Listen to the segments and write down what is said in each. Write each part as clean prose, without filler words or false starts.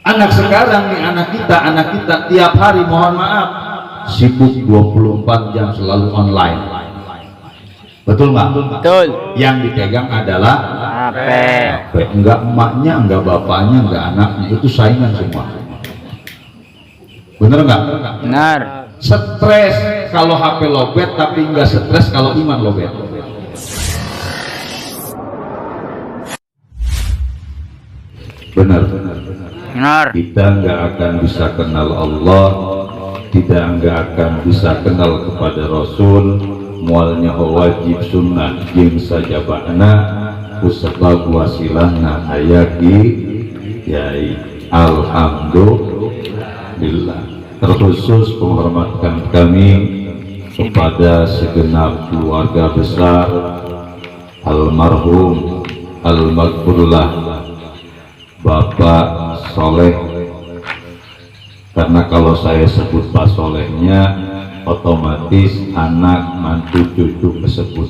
Anak sekarang nih, anak kita tiap hari mohon maaf sibuk 24 jam selalu online. Betul nggak? Betul. Yang dipegang adalah HP. Enggak emaknya, enggak bapaknya, enggak anaknya, itu saingan semua. Bener nggak? Benar. Stres kalau HP lowbat, tapi enggak stres kalau iman lowbat. Benar. Benar. Kita enggak akan bisa kenal Allah, kita enggak akan bisa kenal kepada Rasul, mualnya wajib sunnah jing saja bakna usbab wasilahna ayaki yai. Alhamdulillah. Terkhusus penghormatan kami kepada segenap keluarga besar almarhum almaghfurullah Bapak Soleh, karena kalau saya sebut Pak Solehnya otomatis anak mantu cucu kesebut.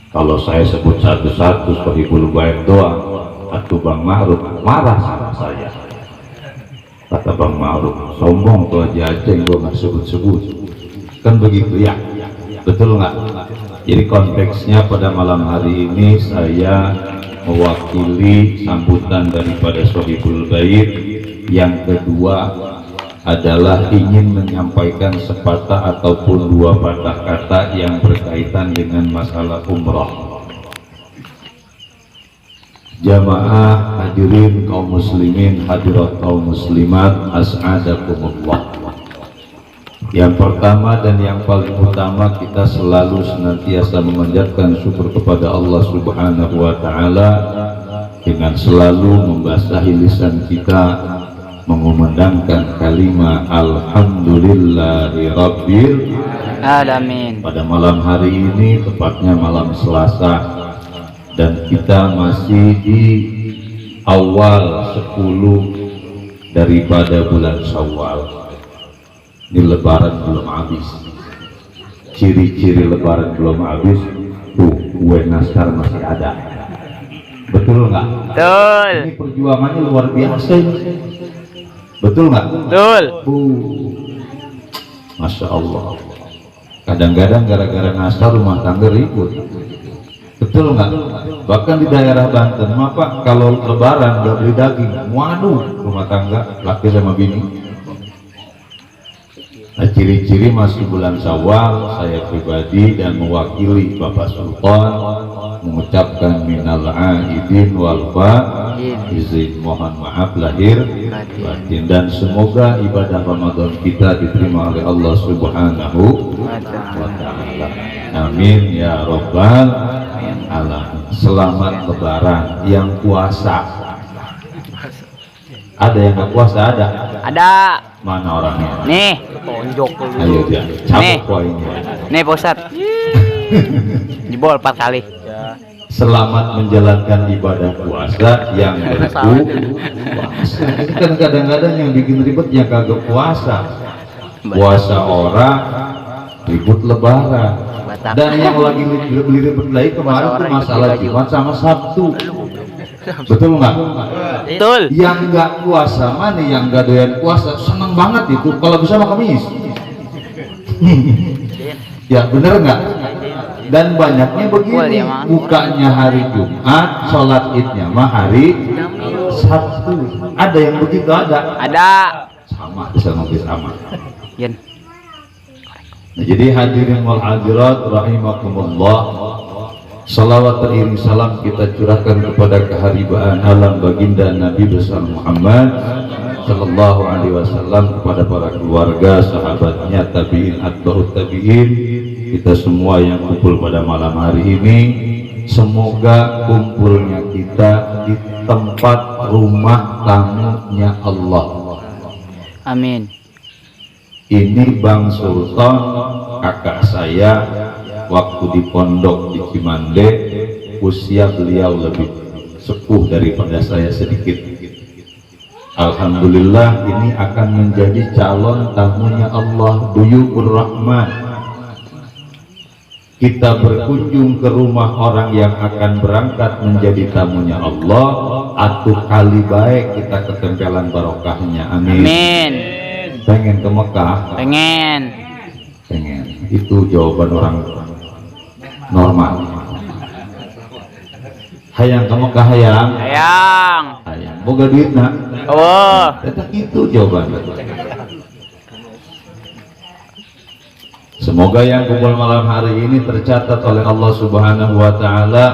Kalau saya sebut satu-satu Sohibul Bait doang atau Bang Ma'ruf marah sama saya. Kata Bang Ma'ruf, sombong tuh aja yang gue nggak sebut-sebut. Kan begitu ya, betul nggak? Jadi konteksnya pada malam hari ini saya mewakili sambutan daripada Sohibul Bait. Yang kedua adalah ingin menyampaikan sepatah ataupun dua patah kata yang berkaitan dengan masalah umrah. Jamaah hadirin kaum muslimin, hadirat kaum muslimat, as'adakumullah. Yang pertama dan yang paling utama, kita selalu senantiasa memanjatkan syukur kepada Allah Subhanahu wa Ta'ala dengan selalu membasahi lisan kita mengumandangkan kalimat Alhamdulillahi Rabbil Alamin. Pada malam hari ini, tepatnya malam Selasa, dan kita masih di awal 10 daripada bulan Syawal. Ini lebaran belum habis. Ciri-ciri lebaran belum habis, tuh kue nastar masih ada. Betul nggak? Betul. Ini perjuangannya luar biasa ini. Betul nggak? Betul. Masya Allah. Kadang-kadang gara-gara nastar rumah tangga ribut. Betul nggak? Bahkan di daerah Banten, Pak, kalau lebaran nggak beli daging, waduh, rumah tangga laki sama bini. Nah, ciri-ciri masih bulan Syawal, saya pribadi dan mewakili Bapak Sultan mengucapkan minal aidin wal izin, mohon maaf lahir batin, dan semoga ibadah Ramadan kita diterima oleh Allah Subhanahu wa Ta'ala. Amin ya Rabbal alamin. Selamat lebaran yang puasa. Ada yang nggak puasa? Ada. Mana orangnya? Nih. Ayo dia cabut poinnya. Nih Pak Ustadz. Jebol 4 kali. Selamat menjalankan ibadah puasa yang berpuasa. Kan kadang-kadang yang bikin ribet yang kagak puasa. Puasa orang ribut lebaran. Dan yang lagi beli ribet lagi kemarin tuh masalah Jumat sama Sabtu. Betul nggak? Betul. Yang nggak puasa mana, yang nggak doyan puasa seneng banget itu kalau bisa makan Kamis. Ya bener nggak? Dan banyaknya begini, bukanya hari Jumat, sholat idnya mah hari Sabtu. Ada yang begitu? Ada. Sama, bisa ngopi sama. Nah, jadi hadirin wal hadirat rahimakumullah, salawat teriring salam kita curahkan kepada keharibaan alam baginda Nabi besar Muhammad sallallahu alaihi wasallam, kepada para keluarga, sahabatnya, tabi'in, atba'ut tabi'in, kita semua yang kumpul pada malam hari ini. Semoga kumpulnya kita di tempat rumah tamunya Allah. Amin. Ini Bang Sultan, kakak saya, waktu di pondok di Cimande, usia beliau lebih sepuh daripada saya sedikit. Alhamdulillah, ini akan menjadi calon tamunya Allah, Duyukur Rahman. kita berkunjung ke rumah orang yang akan berangkat menjadi tamunya Allah, atuh kali baik kita ketempelan barokahnya. Amin. Amin. Pengen ke Mekah? Pengen. Pengen. Itu jawaban orang normal. Hayang ke Mekah hayang? Hayang. Hayang. Boga duitna? Oh. Tetap itu jawabannya. Semoga yang kumpul malam hari ini tercatat oleh Allah Subhanahu wa Ta'ala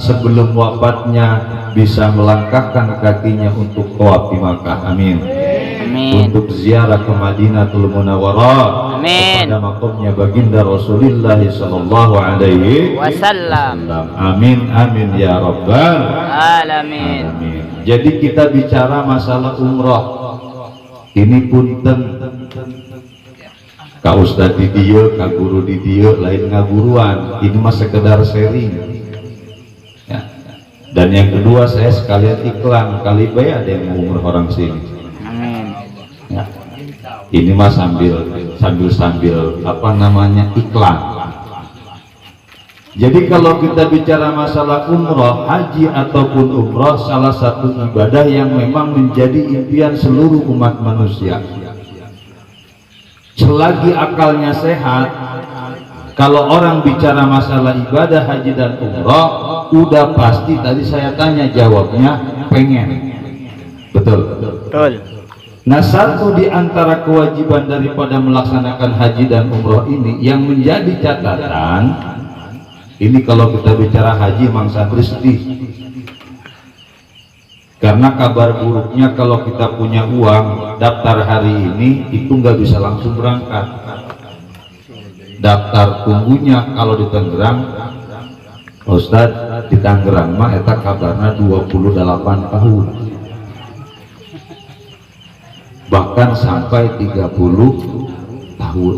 sebelum wafatnya bisa melangkahkan kakinya untuk tawaf di Makkah. Amin. Amin. Untuk ziarah ke Madinatul Munawwarah. Amin. Kepada makamnya baginda Rasulullah sallallahu alaihi Wasallam. Amin amin ya rabbal Alamin. alamin. Jadi kita bicara masalah umroh. Ini punten Kak Ustadz di dia, Kak Guru di dia, lain ngaguruan. Ini mah sekedar sharing. Ya. Dan yang kedua saya sekalian iklan, kali bae ada yang mau umroh orang sini. Amin. Ya. Ini mah sambil apa namanya iklan. Jadi kalau kita bicara masalah umroh, haji ataupun umroh, salah satu ibadah yang memang menjadi impian seluruh umat manusia. Selagi akalnya sehat, kalau orang bicara masalah ibadah haji dan umroh, udah pasti tadi saya tanya jawabnya pengen. Betul. Betul. Nah, satu di antara kewajiban daripada melaksanakan haji dan umroh ini yang menjadi catatan, ini kalau kita bicara haji Mang Santri sedih. Karena kabar buruknya kalau kita punya uang daftar hari ini itu nggak bisa langsung berangkat. Daftar tunggunya kalau di Tangerang, Ustadz di Tangerang mah eta kabarnya 28 tahun. Bahkan sampai 30 tahun.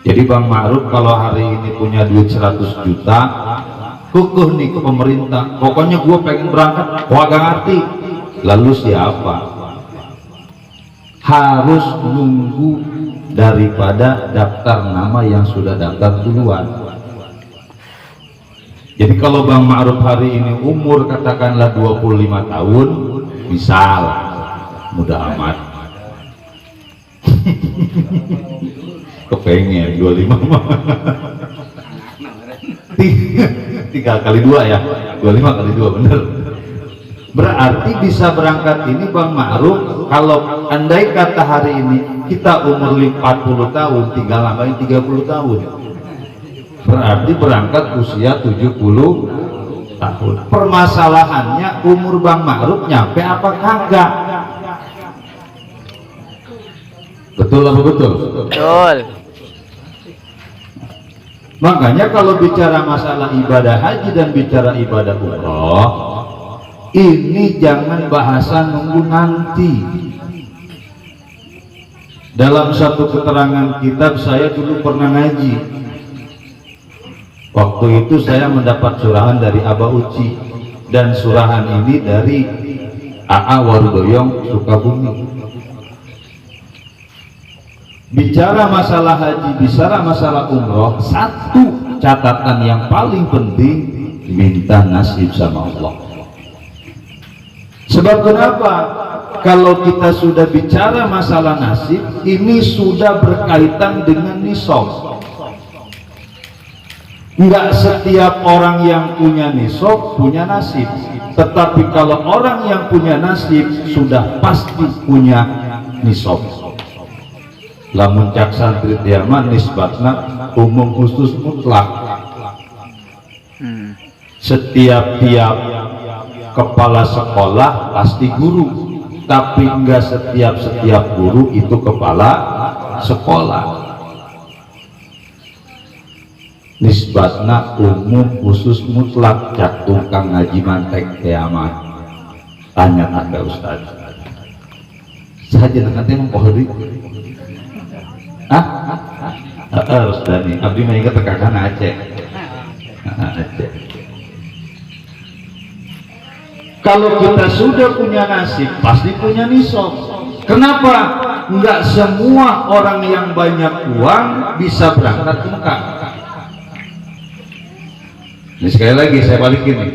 Jadi Bang Ma'ruf kalau hari ini punya duit 100 juta, kukuh nih ke pemerintah, pokoknya gue pengen berangkat, gua gak ngerti. Lalu siapa? Harus nunggu daripada daftar nama yang sudah daftar duluan. Jadi kalau Bang Ma'ruf hari ini umur katakanlah 25 tahun, misal, mudah amat. Kepengen 25 mah. 3 kali 2 ya, 25 kali 2 bener. Berarti bisa berangkat ini Bang Ma'ruf kalau andai kata hari ini kita umur 40 tahun tinggal nambahin 30 tahun, berarti berangkat usia 70 tahun. Permasalahannya umur Bang Ma'ruf nyampe apa kagak? Betul apa betul? Betul. Makanya kalau bicara masalah ibadah haji dan bicara ibadah umroh, ini jangan bahasa nunggu nanti. Dalam satu keterangan kitab saya dulu pernah ngaji. Waktu itu saya mendapat surahan dari Aba Uci, dan surahan ini dari AA Warudoyong Sukabumi. Bicara masalah haji, bicara masalah umroh, satu catatan yang paling penting, minta nasib sama Allah. Sebab kenapa? Kalau kita sudah bicara masalah nasib, ini sudah berkaitan dengan nisab. Enggak setiap orang yang punya nisab punya nasib, tetapi kalau orang yang punya nasib sudah pasti punya nisab. Lamun cak santri tiama nisbatna umum khusus mutlak. Setiap kepala sekolah pasti guru, tapi enggak setiap guru itu kepala sekolah. Nisbatna umum khusus mutlak, cak tukang ngaji mantek kiamat. Tanya ada Ustaz. Saja nanti mengkohri. Harus Dani. Abdi mah ingat tekakan Aceh. Aceh. Kalau kita sudah punya nasib, pasti punya nisab. Kenapa? Enggak semua orang yang banyak uang bisa berangkat ke Mekah. Ini sekali lagi saya balikin nih,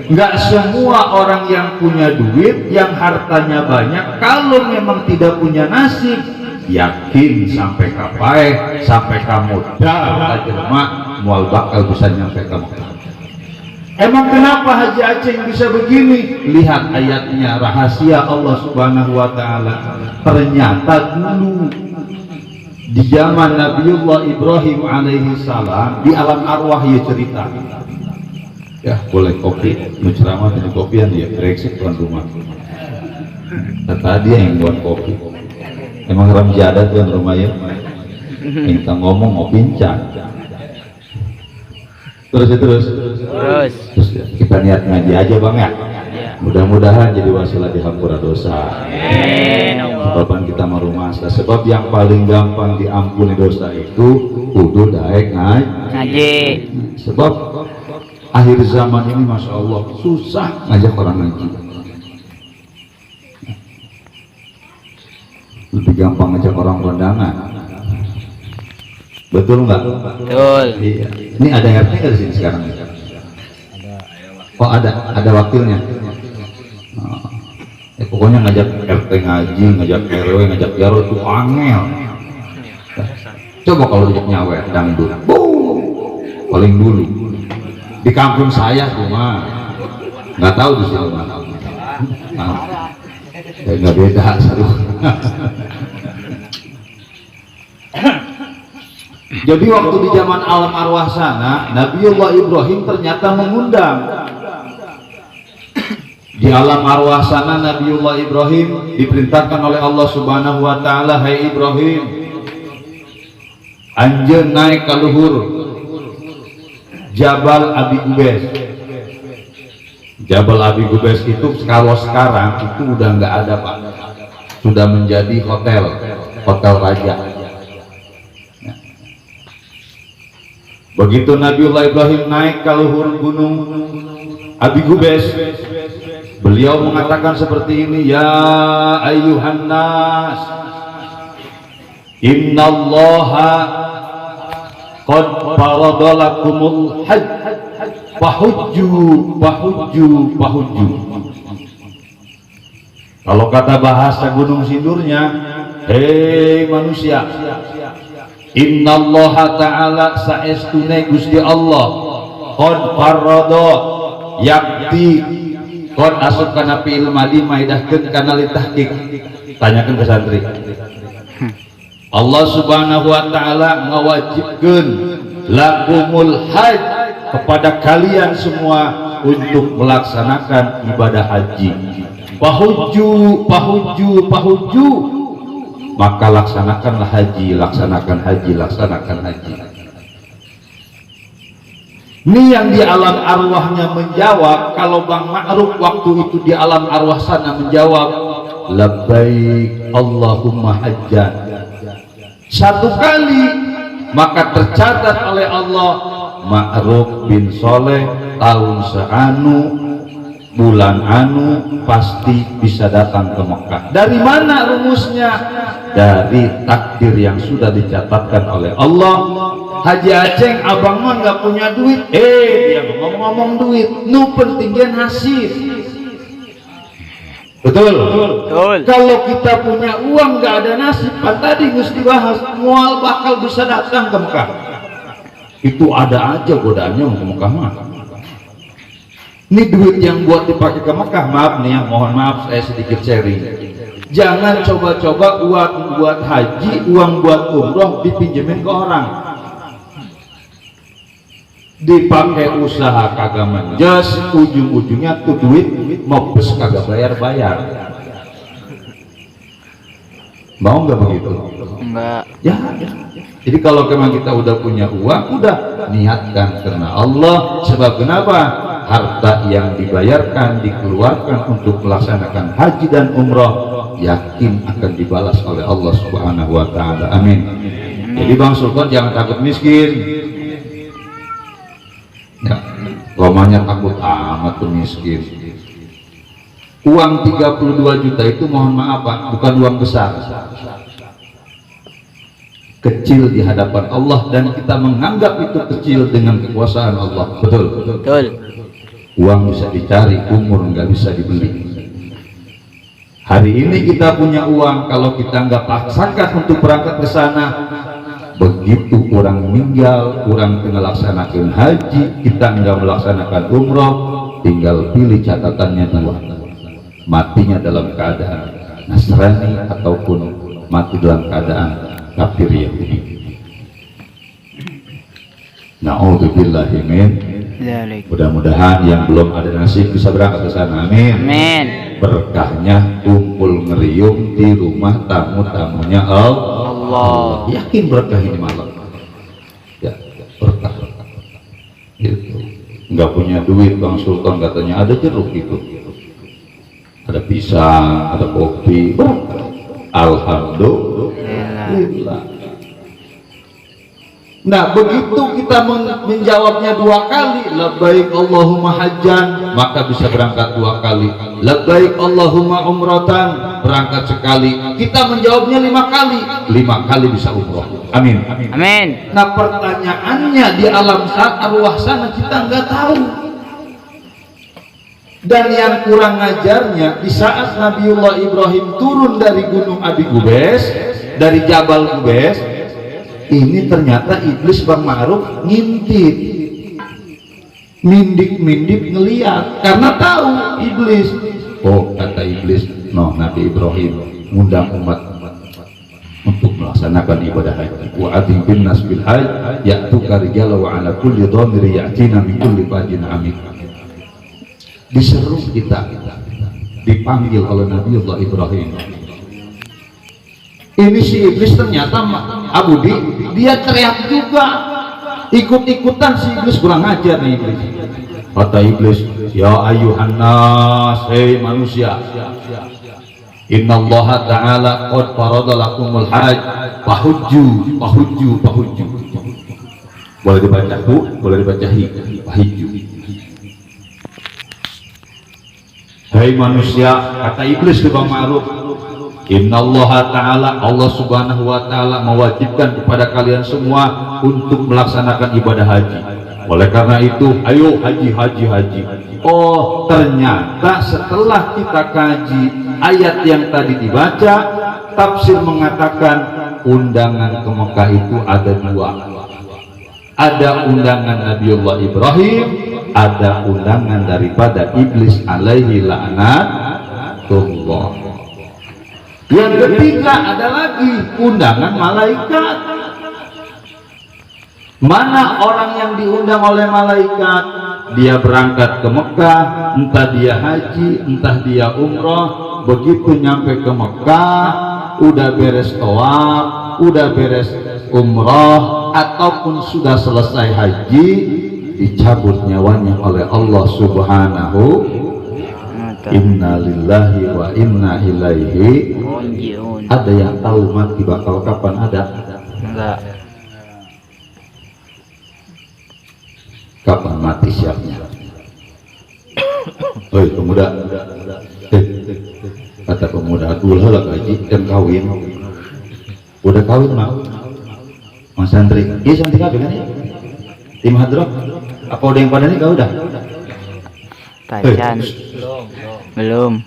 nggak semua orang yang punya duit, yang hartanya banyak, kalau memang tidak punya nasib, yakin sampai kapai, sampai kamu dah jelma mual bakal bisa nyampe kamu. Emang kenapa Haji Aceh bisa begini? Lihat ayatnya, rahasia Allah Subhanahu wa Ta'ala. Ternyata dulu di zaman Nabiullah Ibrahim alaihi salam, di alam arwah ya cerita. Ya boleh kopi, mau ceramah dari kopian dia brengsek tuan rumah. Tadi yang buat kopi. Emang ramjada tuan rumah ya. Minta ngomong mau pincang. Terus ya, kita niat ngaji aja bang ya. Mudah-mudahan jadi wasilah dihampura dosa. Sebab kita marumasa. Sebab yang paling gampang diampuni dosa itu kudu daek ngaji. Sebab akhir zaman ini masya Allah susah ngajak orang ngaji. Lebih gampang ngajak orang kondangan. Betul nggak? Betul. Iya. Ini ada RT nggak di sini sekarang? Oh ada wakilnya. Pokoknya ngajak RT ngaji, ngajak RW, ngajak jarod itu angel. Coba kalau diajak nyawer dangdut, paling dulu. Di kampung saya cuma nggak tahu di sini mana. Nggak beda seru. Jadi waktu di zaman alam arwah sana, Nabiullah Ibrahim ternyata mengundang. Di alam arwah sana Nabiullah Ibrahim diperintahkan oleh Allah Subhanahu wa Ta'ala, hai Ibrahim, anjeun naik ka luhur Jabal Abi Gubes. Jabal Abi Gubes itu kalau sekarang itu udah nggak ada Pak, sudah menjadi hotel raja. Begitu Nabiullah Ibrahim naik ke luhur gunung Abi Gubes, beliau mengatakan seperti ini, ya ayyuhan nas, innallaha qad faradalakumul hajj fahujju. Kalau kata bahasa Gunung Sindurnya, hei manusia, innallaha ta'ala saestune Gusti Allah qad farada yakti qad asup kana fi'il madi maidahkeun kana litahqiq. Tanyakeun ke santri. Allah Subhanahu wa Ta'ala ngawajibkeun lakumul hajj kepada kalian semua untuk melaksanakan ibadah haji. Pahujju. Maka laksanakanlah haji, laksanakan haji. Ini yang di alam arwahnya menjawab. Kalau Bang Ma'ruf waktu itu di alam arwah sana menjawab, labbaik Allahumma hajjan. Satu kali, maka tercatat oleh Allah, Ma'ruf bin Soleh tahun seanu, bulan anu pasti bisa datang ke Mekah. Dari mana rumusnya? Dari takdir yang sudah dicatatkan oleh Allah. Haji Aceh abang mah nggak punya duit, dia ngomong-ngomong duit, nu pentingnya hasil. Betul. Kalau kita punya uang nggak ada nasib, kan tadi mesti bahas mual bakal bisa datang ke Mekah. Itu ada aja godaannya mau ke Mekah mah. Ini duit yang buat dipakai ke Mekah, maaf nih ya, mohon maaf saya sedikit sharing. Jangan coba-coba uang buat haji, uang buat umroh dipinjemin ke orang. Dipakai usaha kagak menjas, ujung-ujungnya tuh duit mopes kagak bayar-bayar. Mau nggak begitu? Enggak. Ya. Jadi kalau memang kita udah punya uang, udah niatkan karena Allah. Sebab kenapa? Harta yang dibayarkan, dikeluarkan untuk melaksanakan haji dan umroh, yakin akan dibalas oleh Allah Subhanahu wa Ta'ala. Amin. Jadi Bang Sultan jangan takut miskin ya, romanya takut amat tuh miskin. Uang 32 juta itu mohon maaf Pak, bukan uang besar. kecil di hadapan Allah dan kita menganggap itu kecil dengan kekuasaan Allah. Betul? Betul. Uang bisa dicari, umur nggak bisa dibeli. Hari ini kita punya uang, kalau kita nggak paksakan untuk berangkat ke sana, begitu orang meninggal, orang tengah laksanakan haji, kita nggak melaksanakan umroh, tinggal pilih catatannya dua, matinya dalam keadaan Nasrani ataupun mati dalam keadaan kafir Yahudi. Na'udzubillahi min. Mudah-mudahan yang belum ada nasib bisa berangkat ke sana. Amin. Amin. Berkahnya kumpul ngeriung di rumah tamu-tamunya Allah. Yakin berkah ini malam. Ya, berkah. Gitu. Nggak punya duit, Bang Sultan katanya ada jeruk itu, ada pisang, ada kopi. Berkah. Alhamdulillah. Nah, begitu kita menjawabnya dua kali, labbaik Allahumma hajjan, maka bisa berangkat dua kali. Labbaik Allahumma umratan, berangkat sekali. Kita menjawabnya 5 kali, 5 kali bisa umroh. Amin. Amin. Nah, pertanyaannya di alam arwah sana kita nggak tahu. Dan yang kurang ngajarnya, di saat Nabiullah Ibrahim turun dari gunung Abi Gubes, dari Jabal Gubes, ini ternyata iblis Bang Ma'ruf ngintip, mindik-mindik ngeliat, karena tahu iblis. Oh, kata iblis, no, Nabi Ibrahim ngundang umat untuk melaksanakan ibadah haji. Wa adzim bin nas bil hajj ya'tuka rijala wa ala kulli dhamir ya'tina min kulli fajin amik. Diseru kita, dipanggil oleh Nabiullah Ibrahim. Ini si iblis ternyata Abudi, dia teriak juga, ikut-ikutan. Si iblis kurang ajar nih iblis. Kata iblis, ya ayuhan nas, hei manusia, innallaha ta'ala qad farada lakumul hajj fahujju. Boleh dibaca bu, boleh dibaca hi, fahujju. Hei manusia, kata iblis ke Bang Ma'ruf, innallaha ta'ala, Allah subhanahu wa ta'ala mewajibkan kepada kalian semua untuk melaksanakan ibadah haji. Oleh karena itu, ayo haji. Oh, ternyata setelah kita kaji ayat yang tadi dibaca, tafsir mengatakan undangan ke Mekah itu ada 2. Ada undangan Nabiullah Ibrahim, ada undangan daripada iblis alaihi la'natullah. Yang ketiga ada lagi undangan malaikat. Mana orang yang diundang oleh malaikat, dia berangkat ke Mekah, entah dia haji, entah dia umroh. Begitu nyampe ke Mekah, udah beres tawaf, udah beres umroh, ataupun sudah selesai haji, dicabut nyawanya oleh Allah subhanahu. Inna lillahi wa inna ilaihi. Ada yang tahu mati bakal kapan? Ada? Enggak. Kapan mati siapnya? Oi pemuda, kata pemuda, dulu lah gaji dan kawin. Udah kawin Mas Santri? Iya santri kawin kan ya? Tim hadroh? Apa udah yang pada nikah udah? Tajan. Belum.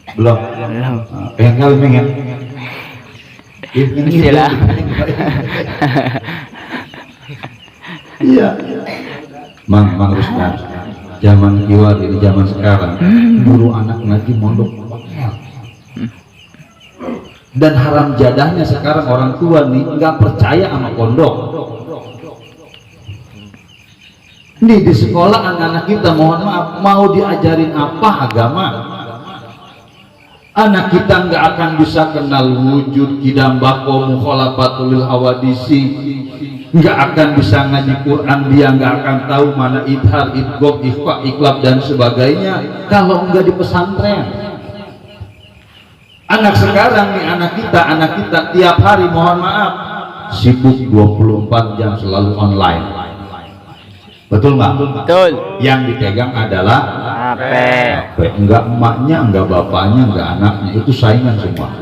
Pengen kawin pengen? Istilah. Iya. Mang Rusdan, zaman kiwat ini zaman sekarang, guru anak ngaji mondok, dan haram jadahnya sekarang orang tua nih nggak percaya sama pondok. Nih di sekolah anak-anak kita mohon maaf mau diajarin apa agama? Anak kita nggak akan bisa kenal wujud kidam bako mukhalafatul hawadisi, nggak akan bisa ngaji Quran, dia nggak akan tahu mana idhar, idgham, ikhfa, iklab dan sebagainya kalau nggak di pesantren. Anak sekarang nih anak kita tiap hari mohon maaf sibuk 24 jam selalu online. Betul nggak? Betul. Yang dipegang adalah HP. Enggak emaknya, enggak bapaknya, enggak anaknya, itu saingan semua.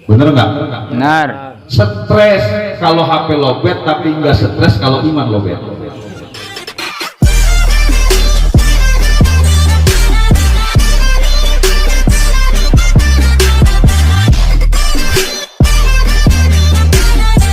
Bener nggak? Benar. Stres kalau HP lobet tapi nggak stres kalau iman lobet.